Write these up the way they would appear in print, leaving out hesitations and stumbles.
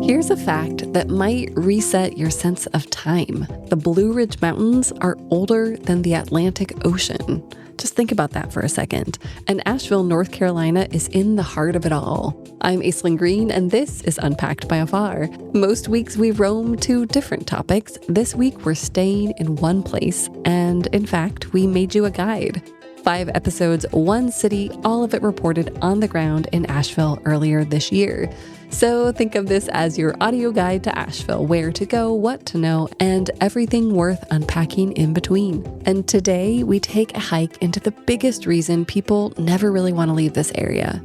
Here's a fact that might reset your sense of time. The Blue Ridge Mountains are older than the Atlantic Ocean. Just think about that for a second. And Asheville, North Carolina is in the heart of it all. I'm Aislinn Green, and this is Unpacked by Afar. Most weeks we roam to different topics. This week we're staying in one place, and in fact, we made you a guide. 5 episodes, 1 city, all of it reported on the ground in Asheville earlier this year. So think of this as your audio guide to Asheville, where to go, what to know, and everything worth unpacking in between. And today we take a hike into the biggest reason people never really want to leave this area: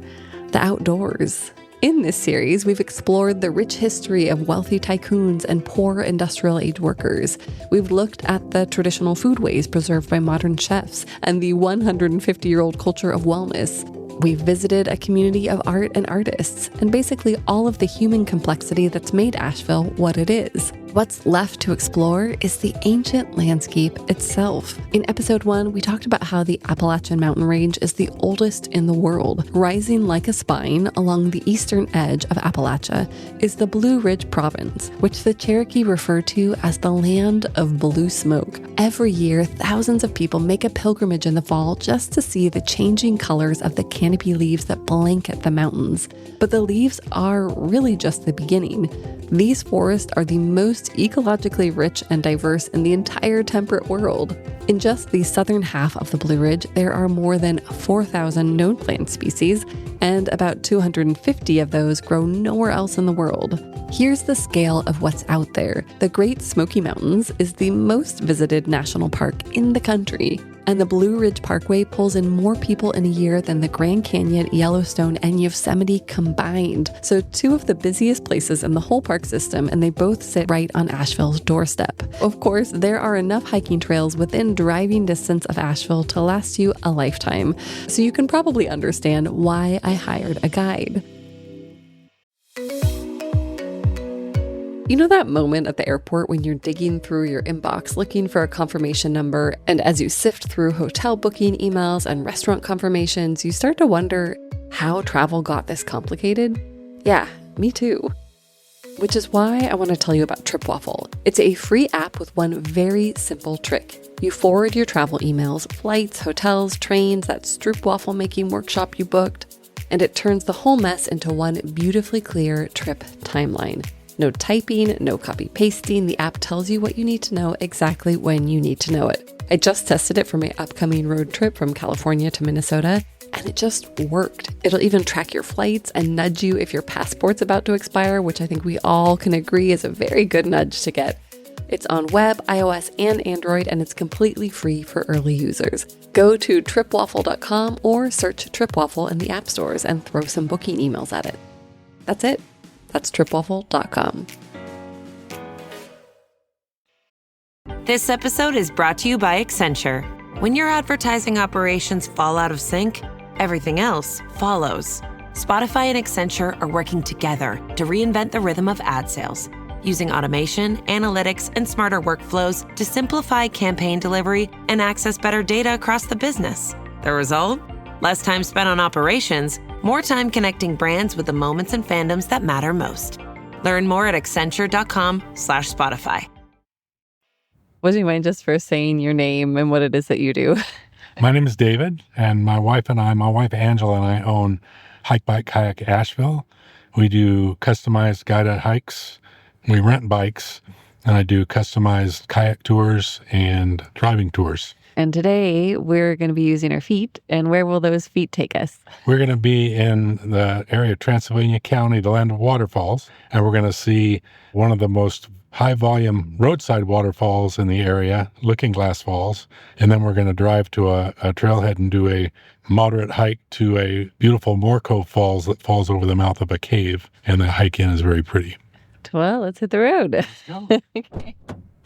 the outdoors. In this series, we've explored the rich history of wealthy tycoons and poor industrial age workers. We've looked at the traditional foodways preserved by modern chefs and the 150-year-old culture of wellness. We've visited a community of art and artists, and basically all of the human complexity that's made Asheville what it is. What's left to explore is the ancient landscape itself. In episode 1, we talked about how the Appalachian mountain range is the oldest in the world. Rising like a spine along the eastern edge of Appalachia is the Blue Ridge province, which the Cherokee refer to as the land of blue smoke. Every year, thousands of people make a pilgrimage in the fall just to see the changing colors of the canopy leaves that blanket the mountains. But the leaves are really just the beginning. These forests are the most ecologically rich and diverse in the entire temperate world. In just the southern half of the Blue Ridge, there are more than 4,000 known plant species, and about 250 of those grow nowhere else in the world. Here's the scale of what's out there. The Great Smoky Mountains is the most visited national park in the country, and the Blue Ridge Parkway pulls in more people in a year than the Grand Canyon, Yellowstone, and Yosemite combined. So 2 of the busiest places in the whole park system, and they both sit right on Asheville's doorstep. Of course, there are enough hiking trails within driving distance of Asheville to last you a lifetime. So you can probably understand why I hired a guide. You know that moment at the airport when you're digging through your inbox looking for a confirmation number, and as you sift through hotel booking emails and restaurant confirmations, you start to wonder how travel got this complicated? Yeah, me too. Which is why I want to tell you about TripWaffle. It's a free app with one very simple trick. You forward your travel emails, flights, hotels, trains, that stroopwafel making workshop you booked, and it turns the whole mess into one beautifully clear trip timeline. No typing, no copy pasting. The app tells you what you need to know exactly when you need to know it. I just tested it for my upcoming road trip from California to Minnesota, and it just worked. It'll even track your flights and nudge you if your passport's about to expire, which I think we all can agree is a very good nudge to get. It's on web, iOS, and Android, and it's completely free for early users. Go to tripwaffle.com or search TripWaffle in the app stores and throw some booking emails at it. That's it. That's tripwaffle.com. This episode is brought to you by Accenture. When your advertising operations fall out of sync, everything else follows. Spotify and Accenture are working together to reinvent the rhythm of ad sales, using automation, analytics, and smarter workflows to simplify campaign delivery and access better data across the business. The result? Less time spent on operations, more time connecting brands with the moments and fandoms that matter most. Learn more at accenture.com/Spotify. Would you mind just first saying your name and what it is that you do? My name is David, and my wife Angela and I own Hike Bike Kayak Asheville. We do customized guided hikes. We rent bikes, and I do customized kayak tours and driving tours. And today we're going to be using our feet. And where will those feet take us? We're going to be in the area of Transylvania County, the land of waterfalls. And we're going to see one of the most high volume roadside waterfalls in the area, Looking Glass Falls. And then we're going to drive to a trailhead and do a moderate hike to a beautiful Cove Falls that falls over the mouth of a cave. And the hike in is very pretty. Well, let's hit the road. Let's go. Okay.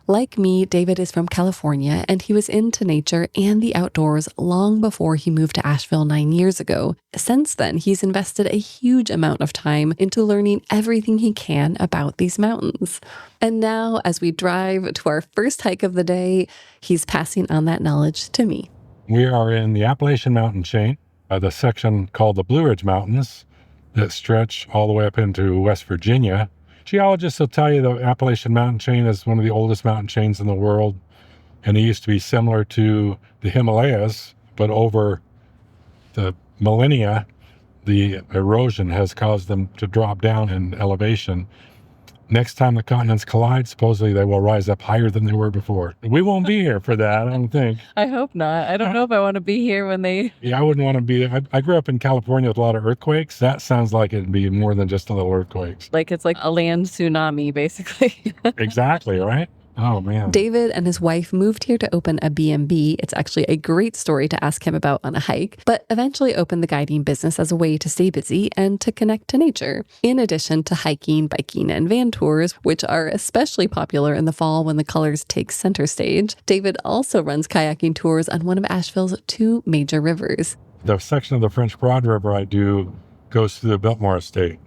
Like me, David is from California, and he was into nature and the outdoors long before he moved to Asheville 9 years ago. Since then, he's invested a huge amount of time into learning everything he can about these mountains. And now, as we drive to our first hike of the day, he's passing on that knowledge to me. We are in the Appalachian mountain chain, the section called the Blue Ridge Mountains that stretch all the way up into West Virginia. Geologists will tell you the Appalachian mountain chain is one of the oldest mountain chains in the world. And it used to be similar to the Himalayas, but over the millennia, the erosion has caused them to drop down in elevation. Next time the continents collide, supposedly they will rise up higher than they were before. We won't be here for that, I don't think. I hope not. I don't know if I want to be here when they... Yeah, I wouldn't want to be. I grew up in California with a lot of earthquakes. That sounds like it'd be more than just a little earthquakes. Like it's like a land tsunami, basically. Exactly, right? Oh, man. David and his wife moved here to open a B&B. It's actually a great story to ask him about on a hike, but eventually opened the guiding business as a way to stay busy and to connect to nature. In addition to hiking, biking, and van tours, which are especially popular in the fall when the colors take center stage, David also runs kayaking tours on one of Asheville's 2 major rivers. The section of the French Broad River I do goes through the Biltmore estate.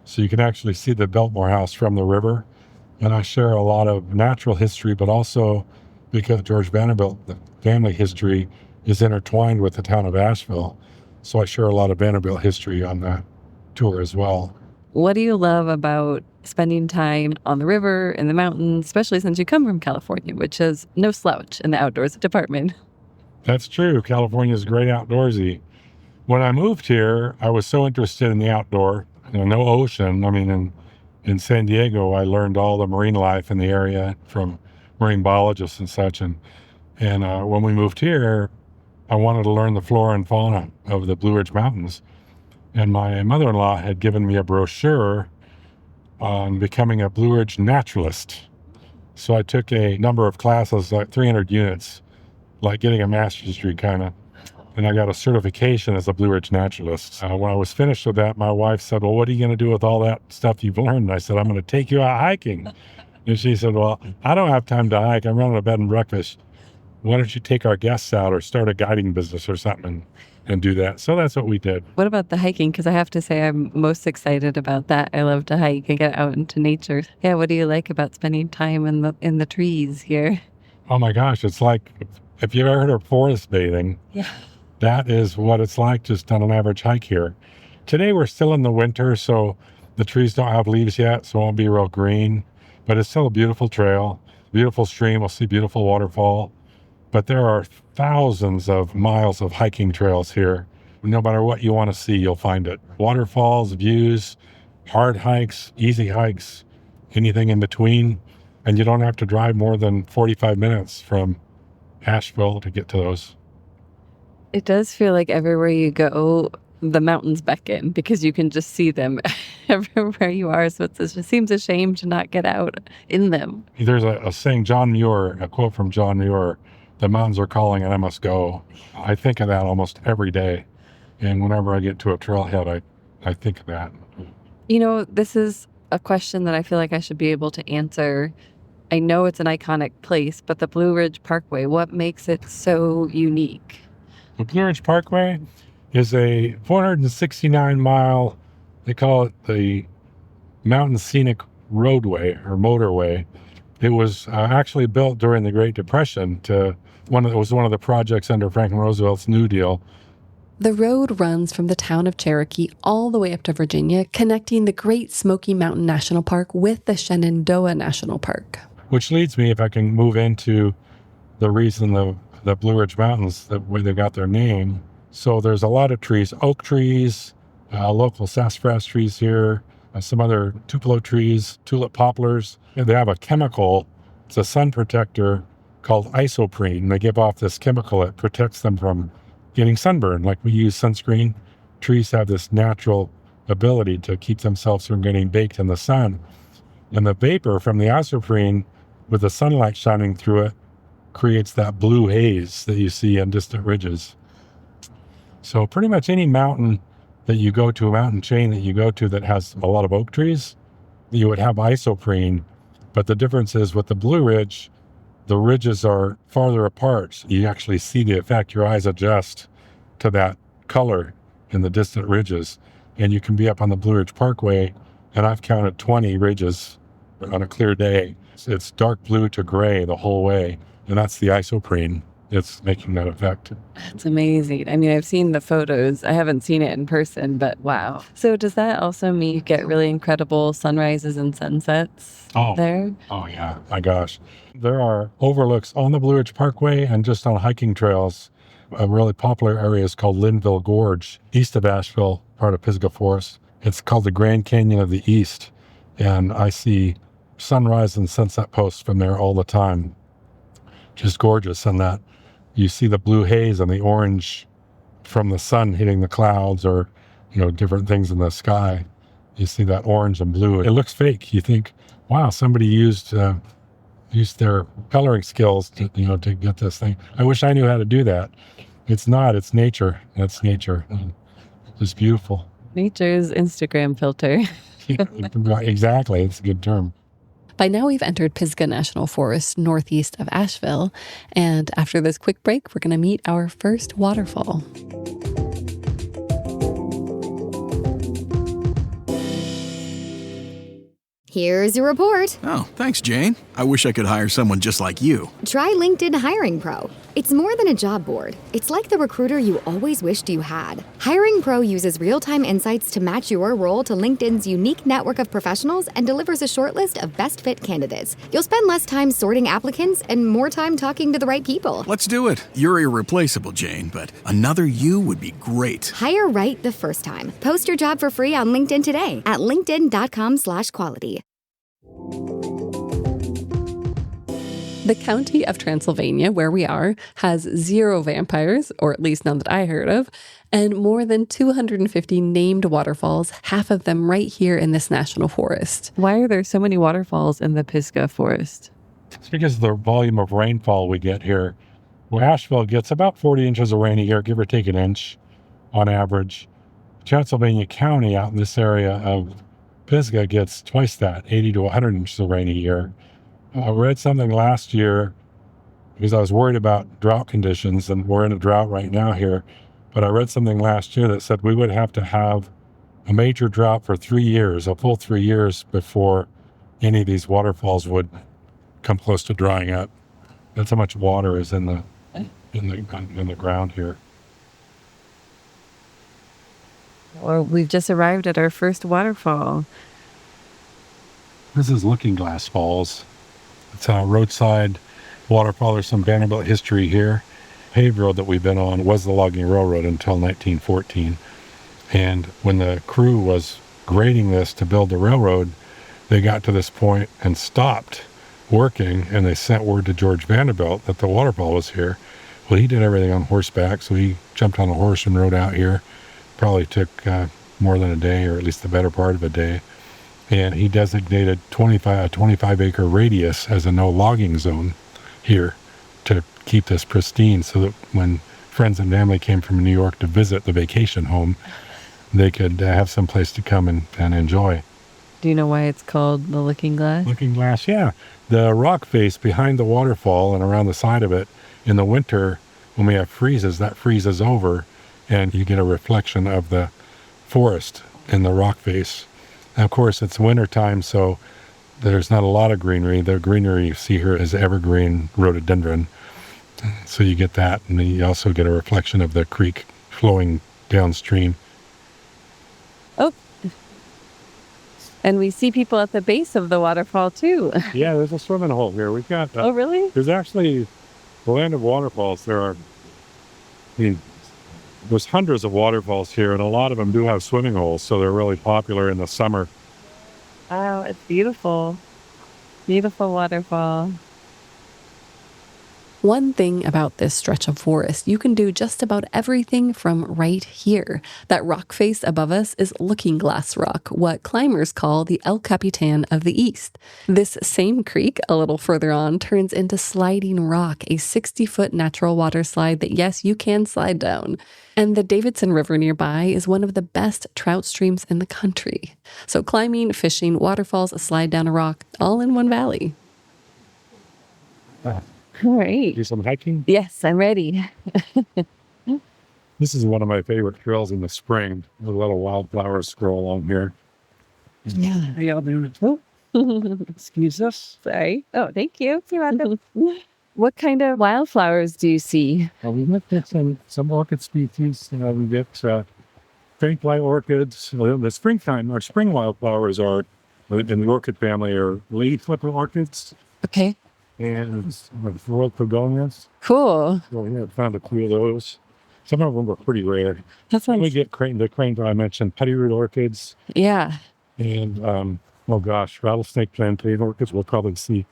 So you can actually see the Biltmore house from the river. And I share a lot of natural history, but also because George Vanderbilt, the family history, is intertwined with the town of Asheville. So I share a lot of Vanderbilt history on that tour as well. What do you love about spending time on the river, in the mountains, especially since you come from California, which is no slouch in the outdoors department? That's true. California is great outdoorsy. When I moved here, I was so interested in the outdoor. No ocean. I mean, in San Diego, I learned all the marine life in the area from marine biologists and such. And when we moved here, I wanted to learn the flora and fauna of the Blue Ridge Mountains. And my mother-in-law had given me a brochure on becoming a Blue Ridge naturalist. So I took a number of classes, like 300 units, like getting a master's degree kind of. And I got a certification as a Blue Ridge naturalist. When I was finished with that, my wife said, well, what are you going to do with all that stuff you've learned? And I said, I'm going to take you out hiking. And she said, well, I don't have time to hike. I'm running a bed and breakfast. Why don't you take our guests out or start a guiding business or something and do that? So that's what we did. What about the hiking? Because I have to say I'm most excited about that. I love to hike and get out into nature. Yeah, what do you like about spending time in the trees here? Oh my gosh, it's like, if you've ever heard of forest bathing, yeah. That is what it's like just on an average hike here. Today we're still in the winter, so the trees don't have leaves yet, so it won't be real green. But it's still a beautiful trail, beautiful stream. We'll see beautiful waterfall. But there are thousands of miles of hiking trails here. No matter what you want to see, you'll find it. Waterfalls, views, hard hikes, easy hikes, anything in between. And you don't have to drive more than 45 minutes from Asheville to get to those. It does feel like everywhere you go, the mountains beckon because you can just see them everywhere you are. So it just seems a shame to not get out in them. There's a saying, a quote from John Muir, the mountains are calling and I must go. I think of that almost every day. And whenever I get to a trailhead, I think of that. You know, this is a question that I feel like I should be able to answer. I know it's an iconic place, but the Blue Ridge Parkway, what makes it so unique? The Blue Ridge Parkway is a 469-mile, they call it the Mountain Scenic Roadway or Motorway. It was actually built during the Great Depression. It was one of the projects under Franklin Roosevelt's New Deal. The road runs from the town of Cherokee all the way up to Virginia, connecting the Great Smoky Mountain National Park with the Shenandoah National Park. Which leads me, if I can move into the reason the Blue Ridge Mountains, where they got their name. So there's a lot of trees, oak trees, local sassafras trees here, some other tupelo trees, tulip poplars. And they have a chemical, it's a sun protector called isoprene. They give off this chemical that protects them from getting sunburned. Like we use sunscreen, trees have this natural ability to keep themselves from getting baked in the sun. And the vapor from the isoprene, with the sunlight shining through it, creates that blue haze that you see on distant ridges. So pretty much any mountain that you go to, a mountain chain that you go to that has a lot of oak trees, you would have isoprene. But the difference is with the Blue Ridge, the ridges are farther apart. So you actually see the effect. Your eyes adjust to that color in the distant ridges. And you can be up on the Blue Ridge Parkway, and I've counted 20 ridges on a clear day. It's dark blue to gray the whole way. And that's the isoprene. it's making that effect. It's amazing. I mean, I've seen the photos. I haven't seen it in person, but wow. So does that also mean you get really incredible sunrises and sunsets there? Oh, yeah. My gosh. There are overlooks on the Blue Ridge Parkway and just on hiking trails. A really popular area is called Linville Gorge, east of Asheville, part of Pisgah Forest. It's called the Grand Canyon of the East. And I see sunrise and sunset posts from there all the time. Just gorgeous. And that you see the blue haze and the orange from the sun hitting the clouds or, different things in the sky. You see that orange and blue. It looks fake. You think, wow, somebody used their coloring skills to get this thing. I wish I knew how to do that. It's not. It's nature. That's nature. It's beautiful. Nature's Instagram filter. Exactly. It's a good term. By now, we've entered Pisgah National Forest, northeast of Asheville. And after this quick break, we're going to meet our first waterfall. Here's your report. Oh, thanks, Jane. I wish I could hire someone just like you. Try LinkedIn Hiring Pro. It's more than a job board. It's like the recruiter you always wished you had. Hiring Pro uses real-time insights to match your role to LinkedIn's unique network of professionals and delivers a short list of best fit candidates. You'll spend less time sorting applicants and more time talking to the right people. Let's do it. You're irreplaceable, Jane, but another you would be great. Hire right the first time. Post your job for free on LinkedIn today at linkedin.com/quality. The county of Transylvania, where we are, has 0 vampires, or at least none that I heard of, and more than 250 named waterfalls, half of them right here in this national forest. Why are there so many waterfalls in the Pisgah Forest? It's because of the volume of rainfall we get here. Well, Asheville gets about 40 inches of rain a year, give or take an inch on average. Transylvania County out in this area of Pisgah gets twice that, 80 to 100 inches of rain a year. I read something last year because I was worried about drought conditions, and we're in a drought right now here. But I read something last year that said we would have to have a major drought for 3 years, a full 3 years, before any of these waterfalls would come close to drying up. That's how much water is in the ground here. Well, we've just arrived at our first waterfall. This is Looking Glass Falls. It's a roadside waterfall. There's some Vanderbilt history here. Paved road that we've been on was the logging railroad until 1914. And when the crew was grading this to build the railroad, they got to this point and stopped working, and they sent word to George Vanderbilt that the waterfall was here. Well, he did everything on horseback, so he jumped on a horse and rode out here. Probably took more than a day, or at least the better part of a day. And he designated a 25-acre radius as a no logging zone here to keep this pristine, so that when friends and family came from New York to visit the vacation home, they could have some place to come and enjoy. Do you know why it's called the Looking Glass? Looking Glass, yeah. The rock face behind the waterfall and around the side of it, in the winter, when we have freezes, that freezes over, and you get a reflection of the forest in the rock face. And of course, it's wintertime, so there's not a lot of greenery. The greenery you see here is evergreen rhododendron. So you get that, and then you also get a reflection of the creek flowing downstream. Oh, and we see people at the base of the waterfall, too. Yeah, there's a swimming hole here. We've got... Oh, really? There's actually the land of waterfalls. There's hundreds of waterfalls here, and a lot of them do have swimming holes, so they're really popular in the summer. Wow, it's beautiful. Beautiful waterfall. One thing about this stretch of forest, you can do just about everything from right here. That rock face above us is Looking Glass Rock, what climbers call the El Capitan of the East. This same creek, a little further on, turns into Sliding Rock, a 60-foot natural water slide that, yes, you can slide down. And the Davidson River nearby is one of the best trout streams in the country. So climbing, fishing, waterfalls, a slide down a rock, all in one valley. All right. Do some hiking? Yes, I'm ready. This is one of my favorite trails in the spring. A little wildflowers grow along here. Yeah. How y'all doing? Excuse us. Sorry. Oh, thank you. You're welcome. What kind of wildflowers do you see? We looked at some orchid species. We get pink light orchids. The springtime, our spring wildflowers are in the orchid family are leaf flipper orchids Okay. and world begonias. Cool. So we have found a few of those. Some of them are pretty rare. That sounds... We get the crane that I mentioned, petty root orchids, Yeah. and rattlesnake plantain orchids. We'll probably see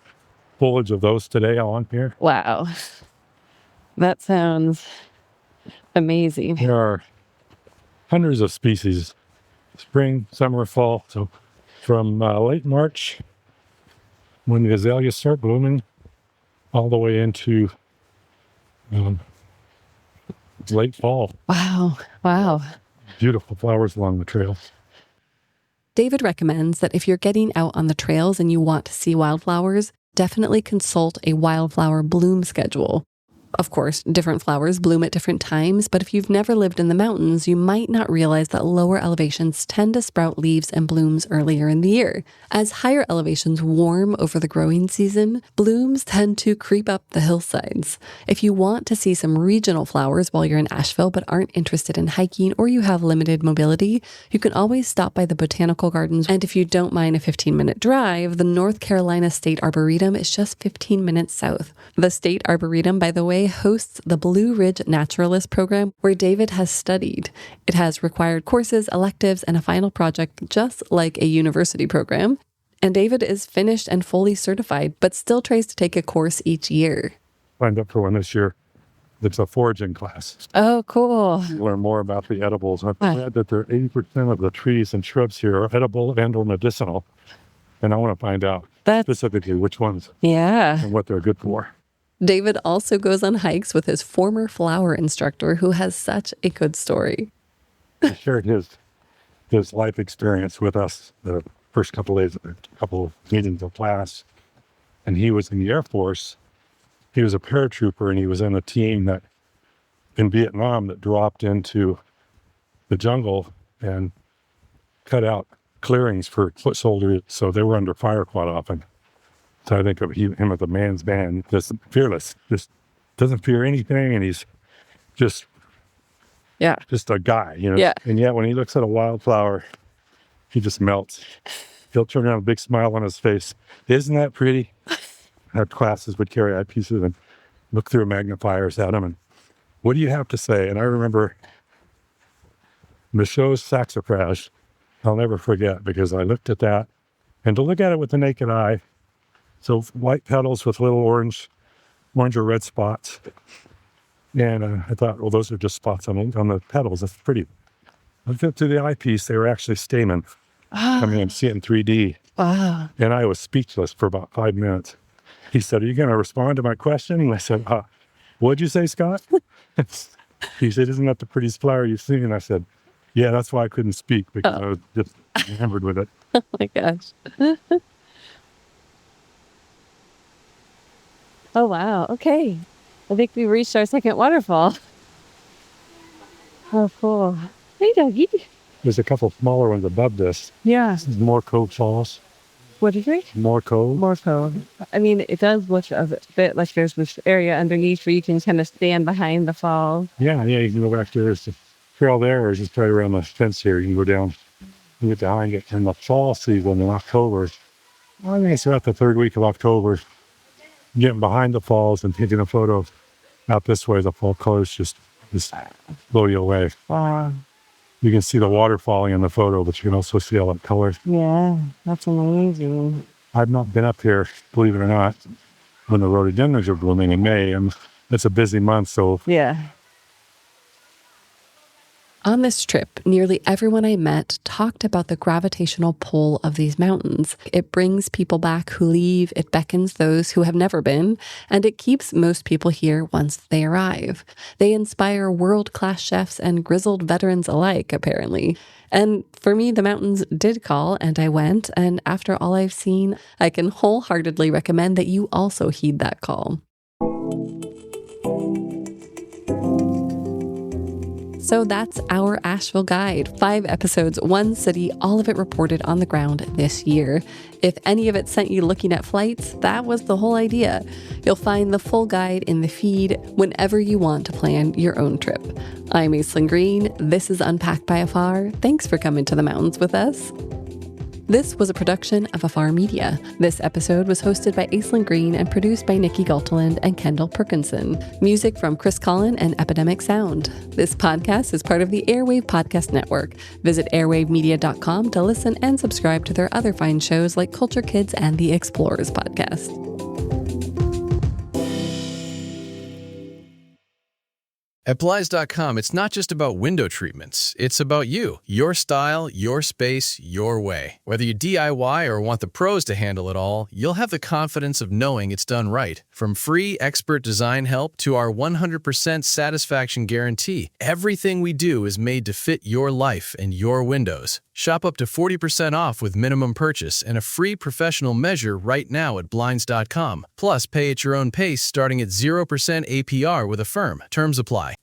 foliage of those today on here. Wow. That sounds amazing. There are hundreds of species, spring, summer, fall. So from late March, when the azaleas start blooming, all the way into late fall. Wow. Wow. Beautiful flowers along the trail. David recommends that if you're getting out on the trails and you want to see wildflowers, definitely consult a wildflower bloom schedule. Of course, different flowers bloom at different times, but if you've never lived in the mountains, you might not realize that lower elevations tend to sprout leaves and blooms earlier in the year. As higher elevations warm over the growing season, blooms tend to creep up the hillsides. If you want to see some regional flowers while you're in Asheville but aren't interested in hiking or you have limited mobility, you can always stop by the botanical gardens. And if you don't mind a 15-minute drive, the North Carolina State Arboretum is just 15 minutes south. The State Arboretum, by the way, hosts the Blue Ridge Naturalist program where David has studied. It has required courses, electives, and a final project just like a university program. And David is finished and fully certified, but still tries to take a course each year. Signed up for one this year. It's a foraging class. Oh, cool. Learn more about the edibles. I've read that 80% of the trees and shrubs here are edible and or medicinal. And I want to find out specifically which ones and what they're good for. David also goes on hikes with his former flower instructor who has such a good story. He shared his life experience with us the first couple of meetings of class. And he was in the Air Force. He was a paratrooper and he was in a team that in Vietnam that dropped into the jungle and cut out clearings for foot soldiers. So they were under fire quite often. So I think of him as a man's man, just fearless, just doesn't fear anything, and he's just a guy, you know. Yeah. And yet when he looks at a wildflower, he just melts. He'll turn around with a big smile on his face. Isn't that pretty? Our classes would carry eyepieces and look through magnifiers at him, and what do you have to say? And I remember Michaud's saxifrage, I'll never forget, because I looked at that, and to look at it with the naked eye, so white petals with little orange or red spots. And I thought, well, those are just spots on the petals. That's pretty. I looked up to the eyepiece. They were actually stamen. I mean, I'm seeing 3D. Wow. And I was speechless for about 5 minutes. He said, are you going to respond to my question? And I said, what'd you say, Scott? He said, isn't that the prettiest flower you've seen? And I said, yeah, that's why I couldn't speak, because I was just enamored with it. Oh, my gosh. Oh, wow. Okay. I think we reached our second waterfall. Oh, cool. Hey, Dougie. There's a couple smaller ones above this. Yeah. This is more Cove Falls. What do you think? More Cove. More Cove. I mean, it does look a bit like there's this area underneath where you can kind of stand behind the fall. Yeah, you can go back there. There's a trail there, or just right around the fence here. You can go down and get behind it. In the fall season in October, I think it's about the third week of October, getting behind the falls and taking a photo out this way, the fall colors just blow you away. Wow. You can see the water falling in the photo, but you can also see all that color. Yeah, that's amazing. I've not been up here, believe it or not, when the rhododendrons are blooming in May, and it's a busy month, so. Yeah. On this trip, nearly everyone I met talked about the gravitational pull of these mountains. It brings people back who leave, it beckons those who have never been, and it keeps most people here once they arrive. They inspire world-class chefs and grizzled veterans alike, apparently. And for me, the mountains did call, and I went, and after all I've seen, I can wholeheartedly recommend that you also heed that call. So So that's our Asheville guide. 5 episodes, 1 city, all of it reported on the ground this year. If any of it sent you looking at flights, that was the whole idea. You'll find the full guide in the feed whenever you want to plan your own trip. I'm Aislinn Green. This is Unpacked by Afar. Thanks for coming to the mountains with us. This was a production of Afar Media. This episode was hosted by Aislinn Green and produced by Nikki Galteland and Kendall Perkinson. Music from Chris Collin and Epidemic Sound. This podcast is part of the Airwave Podcast Network. Visit airwavemedia.com to listen and subscribe to their other fine shows like Culture Kids and the Explorers Podcast. At Blinds.com, it's not just about window treatments. It's about you, your style, your space, your way. Whether you DIY or want the pros to handle it all, you'll have the confidence of knowing it's done right. From free expert design help to our 100% satisfaction guarantee, everything we do is made to fit your life and your windows. Shop up to 40% off with minimum purchase and a free professional measure right now at Blinds.com. Plus, pay at your own pace starting at 0% APR with Affirm. Terms apply.